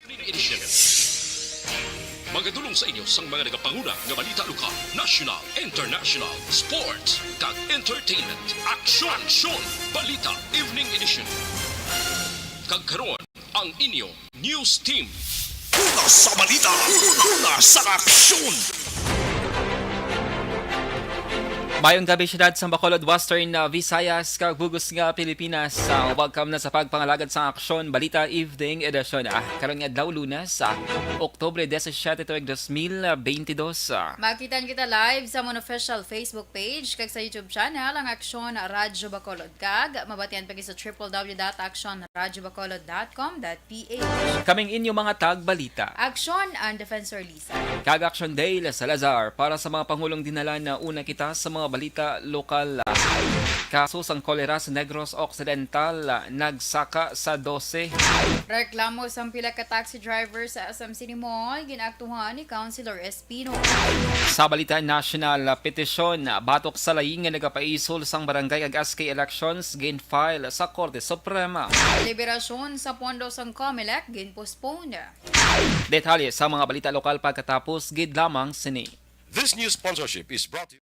Edition. Magadulong sa inyo sang mga nagapanguna nga balita lokal, national, international, sports, kag entertainment. Aksyon! Balita Evening Edition. Kag karon ang inyo news team. Una sa balita, una sa aksyon. Mayong gabi syudad sa Bacolod, Western Visayas, kag Bugos nga Pilipinas. Welcome na sa pagpangalagad sa aksyon Balita Evening Edition. Karon nga adlaw Lunes, Oktubre 17 tuig 2022. Makitan kita live sa mon official Facebook page kag sa YouTube channel ang Aksyon Radyo Bacolod. Kag mabatian pagi sa www.actionradyobacolod.com.ph. Kaming inyo mga tagbalita. Aksyon ang Defensor Lisa. Kag Action Dale Salazar para sa mga pangulong dinala na una kita sa mga balita lokal. Kaso sang kolera sa Negros Occidental nagsaka sa 12. Reklamo sa pila ka taxi driver sa SM City Mall ginaktuhan ni Councilor Espino. Sa balita national, petisyon batok sa laying nga nagapaisol sang barangay ag SK elections gain file sa Korte Suprema. Liberasyon sa pondo sang COMELEC gin-postpone. Detalye sa mga balita lokal pagkatapos gid lamang sini. This news sponsorship is brought to you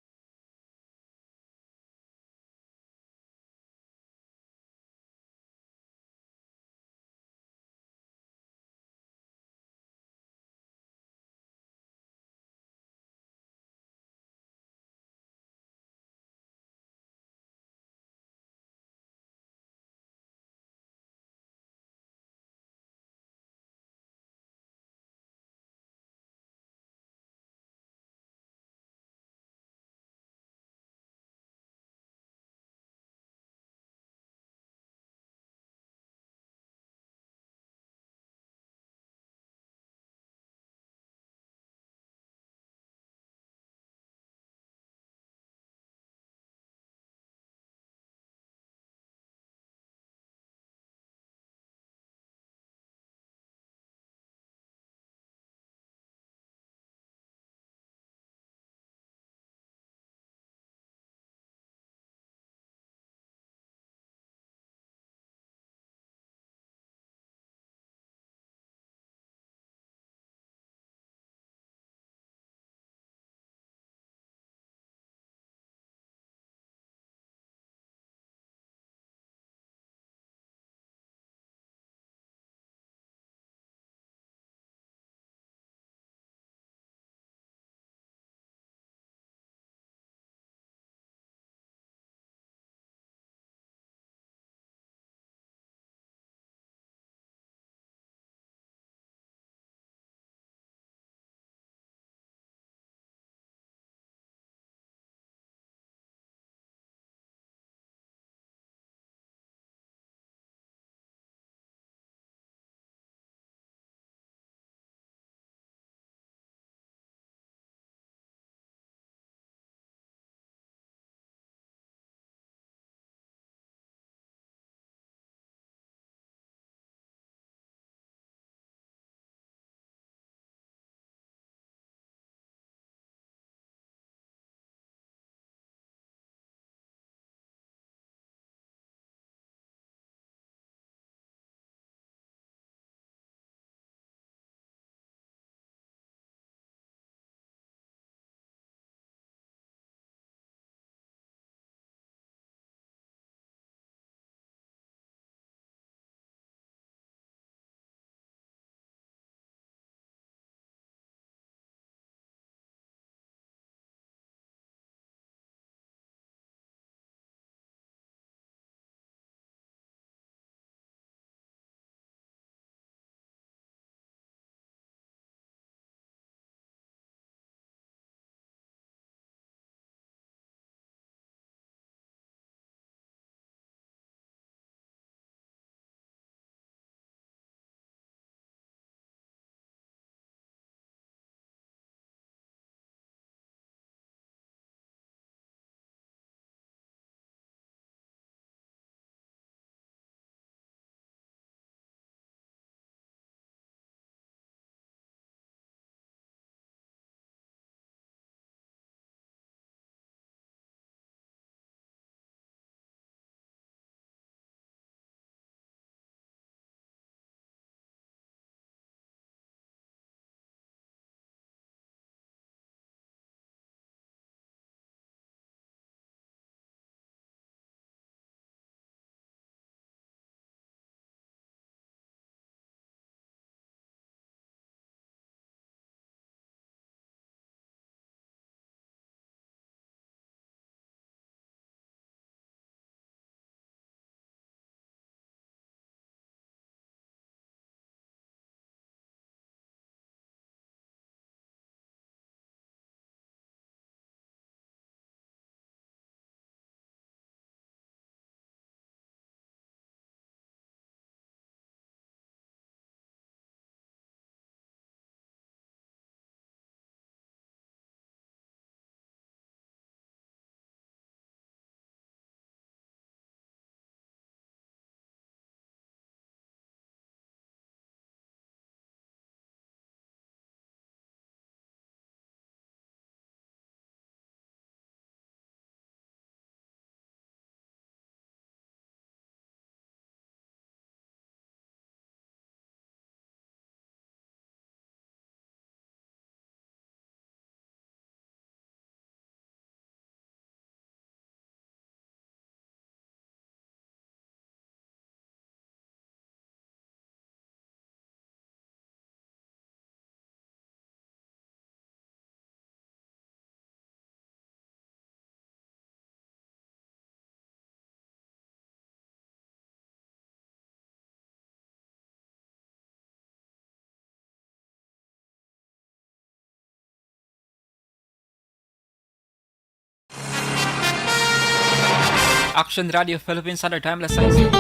Action Radio Philippines Standard Time alas 6.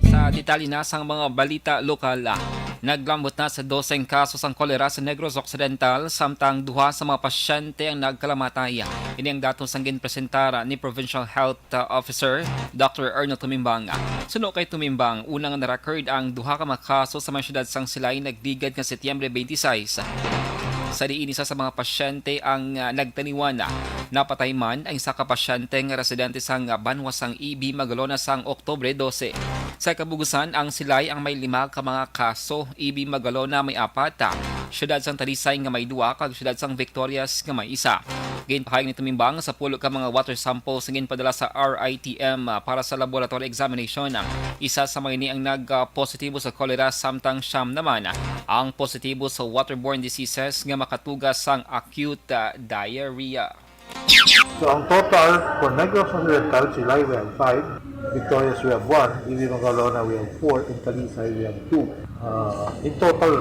Sa detalye na sang mga balita lokal, naglambot na sa 12 kasos ang kolera sa Negros Occidental samtang duha sa mga pasyente ang nagkalamatay. Ini ang datos ang ginpresentara ni Provincial Health Officer Dr. Erno Tumimbang. Suno kay Tumimbang, unang na-record ang duha ka mga kaso sa mga syudad sang silay nagdigad nga Setyembre 26. Sa diin isa sa mga pasyente ang nagtaniwan. Napatay man ang isa ka pasyente nga residente sang Banwasang EB Magalona sang Oktubre 12. Sa kabugusan, ang silay ang may 5 ka mga kaso. EB Magalona may 4. Syudad sang Talisay nga may 2 kag syudad sang Victorias nga may 1. Ginpahayag ni Tumimbang sa 10 ka mga water samples nga ginpadala sa RITM para sa laboratory examination. Isa sa mga ini ang nag-positibo sa cholera samtang siyam naman ang positibo sa waterborne diseases nga makatugas sang acute diarrhea. So ang total for Negros Occidental, Silay we have 5, Victorias we have 1, Ibi Magalona we have 4, and Talisay we have 2. In total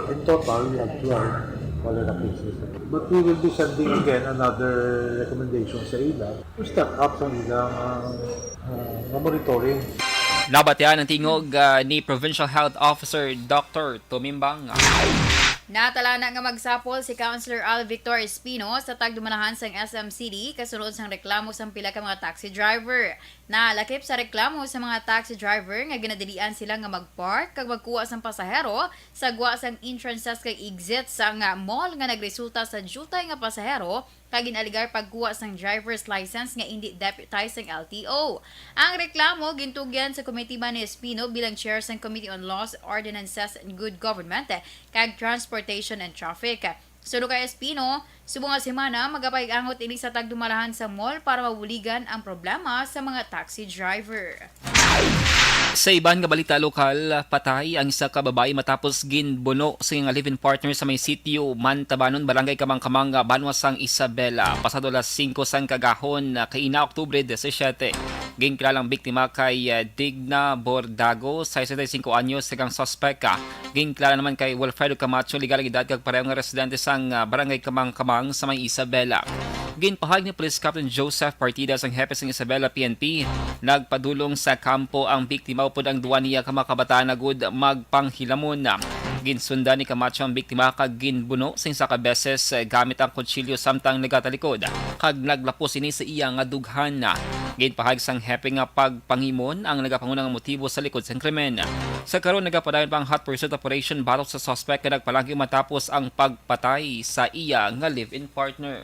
we have 12 cholera cases. But we will be sending again another recommendation sa ila to step up sa ilang monitoring. Nabatian ang tingog ni Provincial Health Officer Dr. Tumimbang. Natala na nga magsapol si Councilor Al Victor Espino sa tagdumanahan sang SMCD kasunod sang reklamo sang pila ka mga taxi driver. Nalakip sa reklamo sa mga taxi driver nga ginadilian sila nga magpark kag magkuha sang pasahero sa gwa sang entrances kag exit sang mall nga nagresulta sa jutay nga pasahero kag ginaligar pagkuha sang driver's license nga hindi deputized sang LTO. Ang reklamo gintugyan sa komite ni Espino bilang chair sang Committee on Laws, Ordinances and Good Government kag Transportation and Traffic. Suno kay Espino, subong nga semana magapay-angot ini sa tagdumalahan sa mall para mabuligan ang problema sa mga taxi driver. Sa iban nga balita lokal, patay ang isa ka babae matapos ginbuno sa iyang live-in partner sa may sitio Mantabanon, Barangay Kamangkamang, Banwasang Isabela. Pasado las 5 sang kagahon kaina Oktubre 17. Ginkilalang biktima kay Digna Bordago, 65 anyos, sigang suspect. Ginkilala naman kay Wilfredo Camacho, legal edad kag pareho nga residente sang Barangay Kamangkamang sa may Isabela. Ginpahag ni Police Captain Joseph Partidas ang hepe ng Isabela PNP. Nagpadulong sa kampo ang biktima upod ang duwa niya kamakabataan na good magpanghilamon. Ginsundan ni Camacho ang biktima kag ginbuno sa isa ka beses gamit ang kutsilyo samtang nagatalikod. Kag naglapos ini sa iya nga dughan. Ginpahag sang hepe nga pagpangimon ang nagapangunang motibo sa likod sang krimen. Sa karon nagapadayon pa ang hot pursuit operation batok sa suspect na nagpalagi matapos ang pagpatay sa iya nga live-in partner.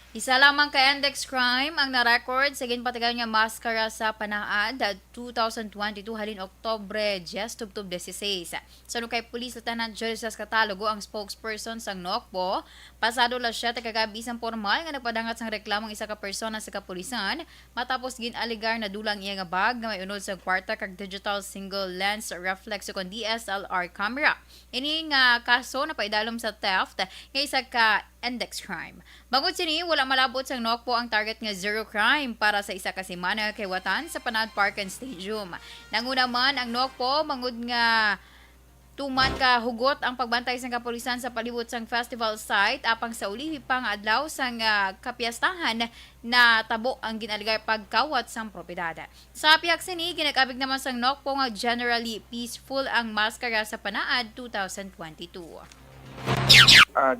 Isa lamang ka index crime ang na-record sa ginpatigayon nga maskara sa Panaad 2022 halin Oktubre 10 tubtub 16. Sa kay Police Lieutenant Joseph Catalogo ang spokesperson sang NOCPO, pasado las 7 kagabi isang formal nga nagpadangat sang reklamong isa ka persona sa kapulisan matapos ginaligar na dulang iya nga bag nga may unod sa kwarta kag digital single lens reflex kon DSLR camera. Ini nga kaso na paidalom sa theft nga isa ka index crime. Bangod sini, wala malabot sang NOCPO ang target nga zero crime para sa isa ka semana kay Watan sa Panad Park and Stadium. Nanguna man ang NOCPO mangud nga tuman ka hugot ang pagbantay sang kapulisan sa palibot sang festival site apang sa ulihi pang adlaw sang kapiyastahan na tabo ang ginaligay pagkawat sang propiedad. Sa piyak sini, ginagabig naman sang NOCPO nga generally peaceful ang maskara sa Panaad 2022.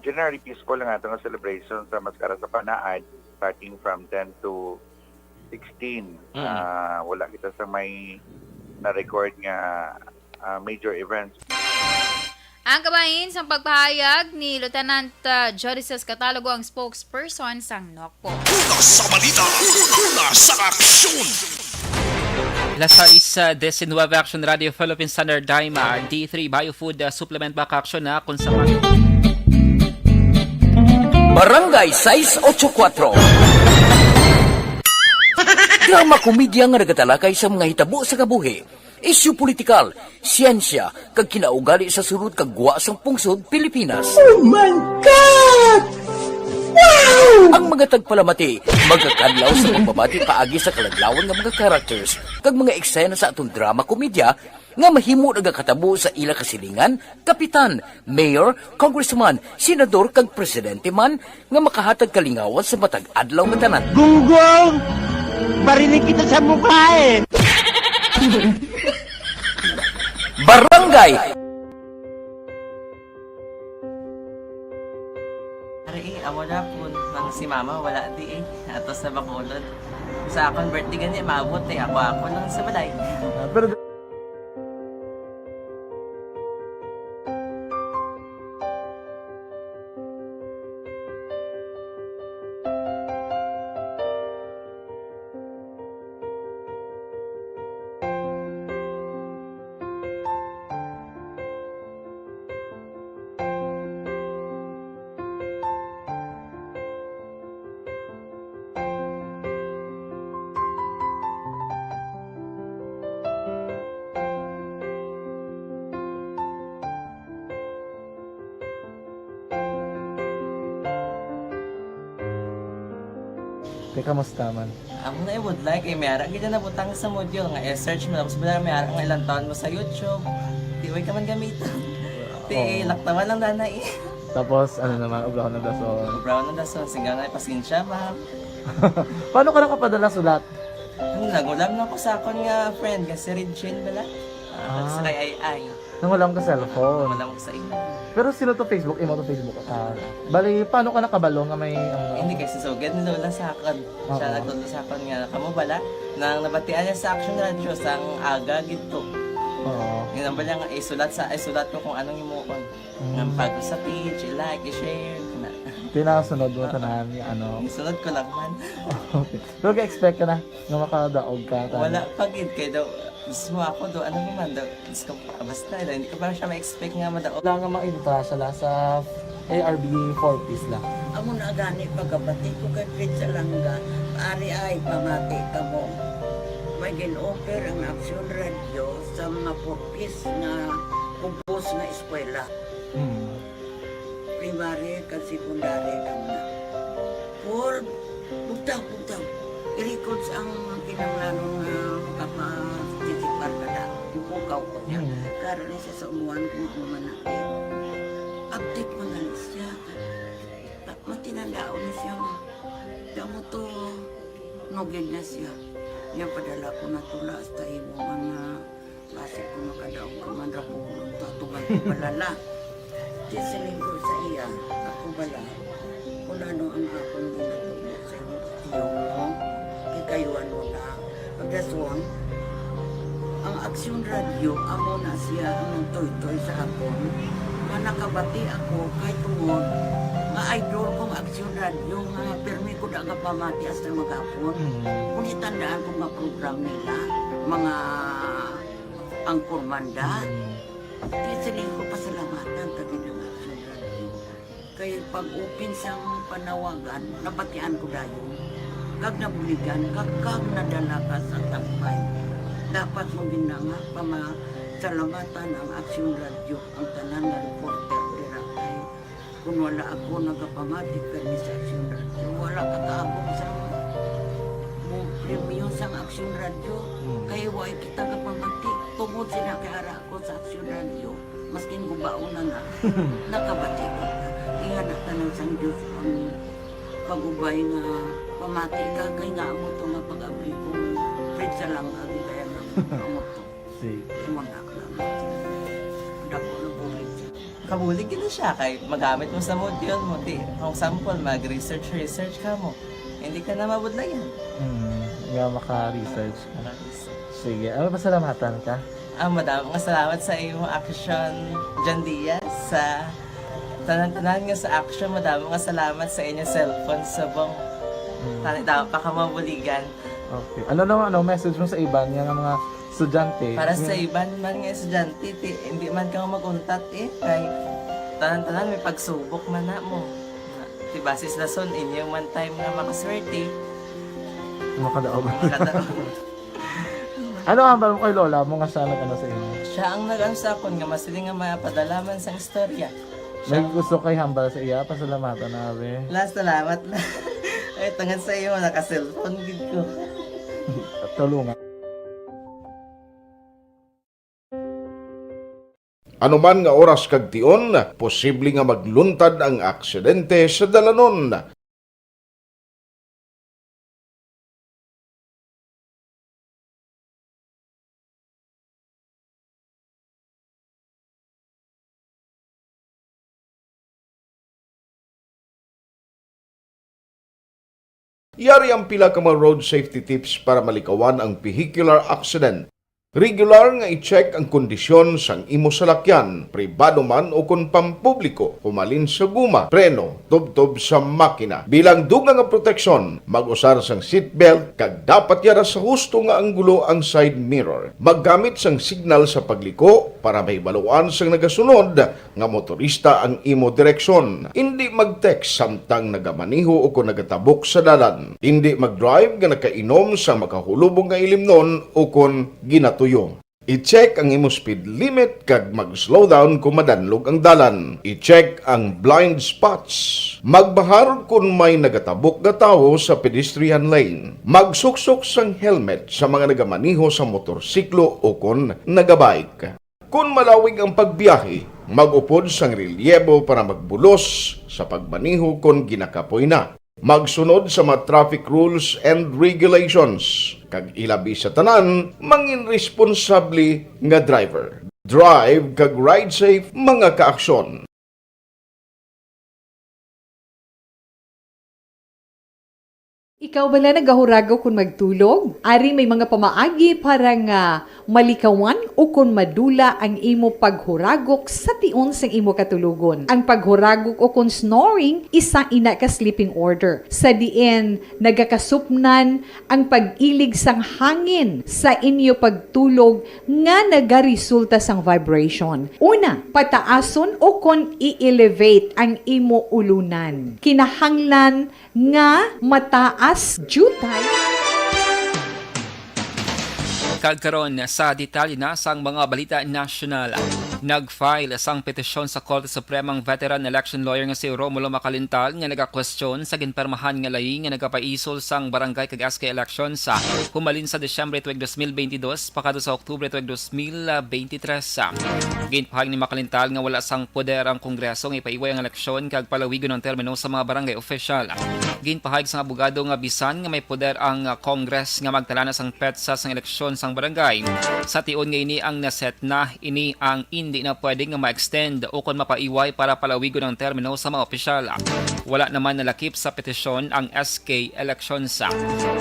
Generally peaceful lang ato nga celebration sa Maskara sa Panaad starting from 10 to 16. Wala kita sa may na-record nga major events. Ang kabahin sa pagpahayag ni Lieutenant Jodices Catalogo ang spokesperson sang NOCPO. Una sa balita, una sa aksyon. Las 6, 19 Action Radio Philippines Standard Time, D3 Biofood Supplement Back Action na kung sa Barangay 684. Drama komedya nga nagatalakay sa mga hitabo sa kabuhi, isyu politikal, siyensya, kag kinaugali sa surut kag guwa sang pungsod Pilipinas. Oh my God! Wow! Ang mga tagpalamati, magkakadlaw sa pagbabati paagi sa kalaglawan ng mga characters kag mga eksena sa atong drama komedya nga mahimo nagakatabo sa ila kasilingan, kapitan, mayor, congressman, senador kag presidente man nga makahatag kalingawan sa matag adlaw nga tanan. Gunggong! Barinig kita sa mukha eh! Barangay Ari, amo na po. Nang si mama, wala di eh. Ato sa Bacolod. Sa akong birthday gani, maabot eh. Ako lang sa balay. Pero kamusta man? Amo na would like eh. Mayara gina na butang sa module nga search mo. Tapos bala mayara nga ilang taon mo sa YouTube. Di way ka man gamitan. Di laktawan lang dana eh. Tapos, ano naman, ublaw na daso. Brown na daso. Sigaw na pasensya ma'am. Paano ka nakapadala sulat? Nagulam na ko sa akon nga friend. Kasi Regine bala. Sa kay ay. Nang wala ka cellphone. Wala mo sa ina. Pero sino to Facebook? Imo to Facebook account. Bali, paano ka nakabalo nga may... Hindi kasi sugad ni Lola sa akin. Siya nagtulo sa akin nga, kamo bala, nang nabatian niya sa Action Radio sang aga gito. Oo. Yun ang bala nga, isulat ko kung anong imukon. Nang pag sa page, i-like, i-share. Tinasunod mo tanan ni ano. Isunod ko lang man. Okay. Pero ka-expect ka na nga makadaog ka. Wala pagid kay daw. Gusto mo ako do, ano naman daw. Gusto ko, basta hindi ko parang siya ma-expect nga madaog. Wala nga maibita sila sa ARB 4-piece lang. Amo na gani pagkabati ko kay Fred sa langga. Ari ay pamati ka mo. May gin-offer ang Action Radio sa mga purpose na pupos na eskwela. Primary kag secondary kam na. For bugtaw. I-record sa ang kinanglanong makapatitikbar ka na. Ipukaw ko niya. Karoon siya sa umuan kung ano man natin. Update mo na siya. Matinandao na siya. Damo to, nugid na siya. Niya padala ko na tula hasta imo mga base ko makadaog ka man ra po tatugan ko balala. Tisiling ko sa iya, ako bala. Kung ano ang akong ginatulo sa iyo mo, kikayuan mo na. Pagdaswang, ang Action Radio, amo na siya ang toy-toy sa akon. Manakabati ako kay tungod nga idol kong Action Radio nga permi ko daga pamati hasta magapon. Kung itandaan ko nga program nila, mga angkor manda, tisiling ko pasalamatan tagi ng Action Radio. Kaya pag-upin sang panawagan, nabatian ko dayon. Kag nabuligan, kag nadala ka sa takpay. Dapat mo ginanga pamasalamatan ang Action Radio, ang tanan nga reporter dirakay. Kung wala ako nagapamatik kami sa Action Radio, wala kakaabong sa premium sa Action Radio. Kaya wala kita kapamatik. Tungod sila kay ara ako sa Action Radio. Maskin gubaon na nga, nakabati ko na. Inga na tanong sa Diyos ang pagubay nga pamati ka. Kaya nga mo ito nga pag-abri ko. Fred sa lang ang kaya nga mo ito. Sige. Imunak lang. Dako na bulit siya. Kabulig gina siya kay magamit mo sa module mo. Kung sample, mag-research ka mo. Hindi ka na mabudlayan. Nga maka-research ka na. Sige, ano pasalamatan ka? Madaming salamat sa iyong action, John Diaz, sa tanan-tanan nga sa action. Madaming salamat sa inyong cellphone sa bong dapat pa ka mabuligan. Okay. Ano message mo sa iban nga mga estudyante? Para sa iban man nga estudyante, hindi man ka maguntat kay tanan-tanan may pagsubok man na mo. Basis lason, inyong man time nga makaswerte. Makadaog. Ano ang mo kay Lola mo nga siya nag-ano sa inyo? Siya ang nag-ansakon nga masiling nga mapadalaman sa istorya. May gusto kay hambal sa iya, pasalamatan na be. Last, salamat na. Ay, tangan sa iyo, naka-cellphone gid ko. Tulungan. Anuman nga oras kag tion, posible nga magluntad ang aksidente sa dalanon. Yari ang pila ka mga road safety tips para malikawan ang vehicular accident. Regular nga i-check ang kondisyon sang imo salakyan, pribado man o kung pampubliko, pumalin sa guma, preno, tubtob sa makina. Bilang dugang nga proteksyon, mag-usar sang seatbelt, kag dapat yara sa husto nga anggulo ang side mirror. Maggamit sang signal sa pagliko para may baluan sang nagasunod nga motorista ang imo direksyon. Hindi mag-text samtang nagamaniho o kung nagatabok sa dalan. Hindi mag-drive nga nakainom sa makahulubong nga ilimnon o kung ginatuyo. I-check ang imo speed limit kag mag-slow down kung madanlog ang dalan. I-check ang blind spots. Magbahar kung may nagatabok nga tawo sa pedestrian lane. Magsuksok sang helmet sa mga nagamaniho sa motorsiklo o kung nagabike. Kung malawig ang pagbiyahe, mag-upod sang relyebo para magbulos sa pagmaniho kung ginakapoy na. Magsunod sa mga traffic rules and regulations. Kag ilabi sa tanan, mangin responsable nga driver. Drive kag ride safe mga kaaksyon. Ikaw bala nagahuragaw kung magtulog? Ari may mga pamaagi para nga malikawan o kung madula ang imo paghuragok sa tion sang imo katulugon. Ang paghuragok o kung snoring, isa ina ka sleeping order. Sa diin, nagakasupnan ang pag-ilig sang hangin sa inyo pagtulog nga nagaresulta sang vibration. Una, pataason o kung i-elevate ang imo ulunan. Kinahanglan nga mataas jutay. Kagkaroon sa detalye na sang mga balita nasyonal. Nag-file sang petisyon sa Korte Supremang veteran election lawyer nga si Romulo Macalintal nga nagakwestiyon sa ginpermahan nga layi nga nagapaisol sang barangay kag SK election sa humalin sa Desyembre tuig 2022 pakado sa Oktubre tuig 2023. Ginpahag ni Macalintal nga wala sang poder ang Kongreso nga ipaiway ang eleksyon kag palawigon ang termino sa mga barangay official. Ginpahag sang abogado nga bisan nga may poder ang Congress nga magtala sang petsa sang eleksyon sang barangay. Sa tion nga ini ang naset na ini ang hindi na pwede nga ma-extend o kung mapaiway para palawigon ang termino sa mga opisyal. Wala naman nalakip sa petisyon ang SK elections.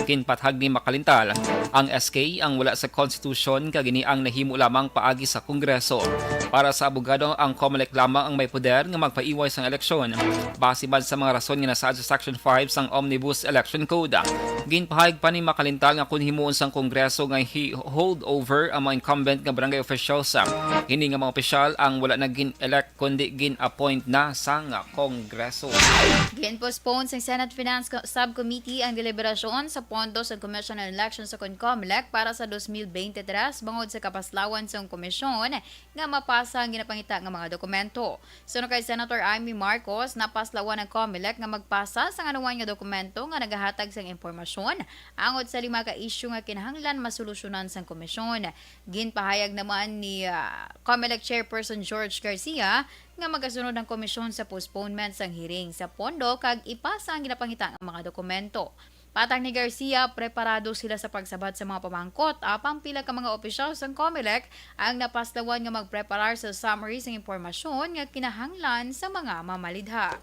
Kinpathag ni Macalintal, ang SK ang wala sa konstitusyon kag ini ang nahimo lamang paagi sa Kongreso. Para sa abogado, ang COMELEC lamang ang may poder nga magpaiway sa eleksyon. Base man sa mga rason nga nasa Section 5 sang Omnibus Election Code. Ginpahayag pa ni Macalintal nga kung himuon sang Kongreso nga hold over ang mga incumbent nga barangay officials. Hindi nga mga opisyal ang wala na gin-elect kundi gin-appoint na sang Kongreso. Gin-postpone sa Senate Finance Subcommittee ang deliberasyon sa pondo sa Commission on Elections sa COMELEC para sa 2023 bangod sa kapaslawan sa komisyon nga mapasa ang ginapangita nga mga dokumento. Sunod kay Senator Amy Marcos, napaslawan ng COMELEC nga magpasa sa anuman nga dokumento nga nagahatag sang impormasyon angod sa 5 ka issue nga kinahanglan masolusyonan sang komisyon. Ginpahayag naman ni COMELEC Chairperson George Garcia nga magasunod ang komisyon sa postponement sang hearing sa pondo kag ipasa ang ginapangita nga mga dokumento. Patang ni Garcia, preparado sila sa pagsabat sa mga pamangkot apang pila ka mga opisyal sang COMELEC ang napaslawan nga magpreparar sa summary sang impormasyon nga kinahanglan sa mga mamalidha.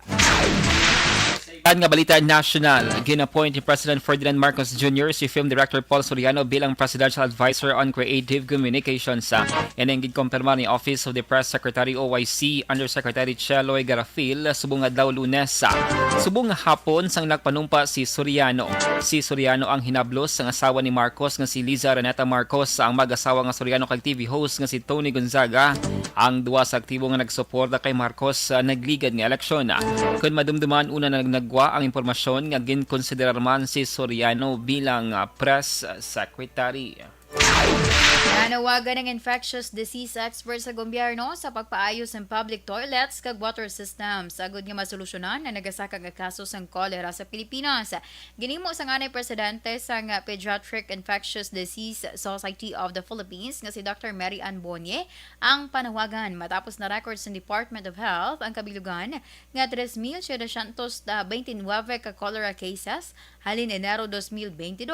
Yan nga balita national, gin-appoint ni President Ferdinand Marcos Jr. si Film Director Paul Soriano bilang Presidential Advisor on Creative Communications. Yan ang gikumpirma ni Office of the Press Secretary OIC Undersecretary Cheloy Garafil subong adlaw Lunes. Subong hapon sang nagpanumpa si Soriano. Si Soriano ang hinablos sang asawa ni Marcos nga si Liza Renata Marcos, ang mag-asawa nga Soriano kag TV host nga si Tony Gonzaga. Ang duwa sa aktibo nga nagsuporta kay Marcos sa nagligad nga eleksyon. Kung madumduman una na nagwa ang impormasyon nga ginkonsiderar man si Soriano bilang press secretary. Nanawagan ng infectious disease experts sa gobyerno sa pagpaayos ng public toilets kag water systems agud nga masolusyonan na nagasaka nga kaso sang kolera sa Pilipinas. Ginimo sa nganay presidente sang Pediatric Infectious Disease Society of the Philippines nga si Dr. Mary Ann Bonye ang panawagan matapos na records ng Department of Health ang kabilugan nga 3,729 ka cholera cases halin Enero 2022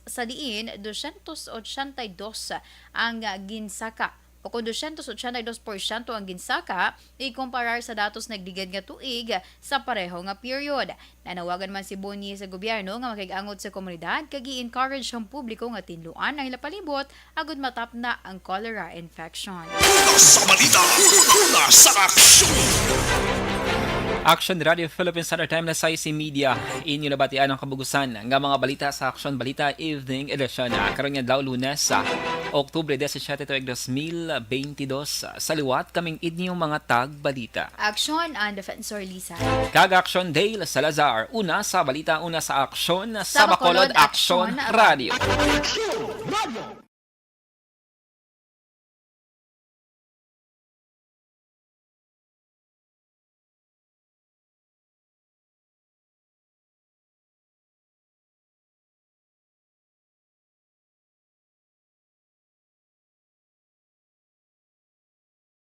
sa diin 282 ang ginsaka o kung 282% ang ginsaka, ikumparar sa datos nagdigad nga tuig sa pareho nga period. Nanawagan man si Boni sa gobyerno nga makig-angot sa komunidad kag i-encourage ang publiko nga tinluan ang hilapalibot agud matap na ang cholera infection. Sa balita, una sa aksyon! Action Radio Philippines Standard Time na sa IC Media. Inyo nabatian ang kabugusan nga mga balita sa Action Balita Evening Edition. Karon nga daw Lunes sa Oktubre 17, 2022 sa liwat kaming inyong mga tag-balita. Action ang Defensor Lisa. Kag Action Day Salazar. Una sa balita, una sa aksyon sa Bacolod Bacolod Action Action Radio. Action Radio!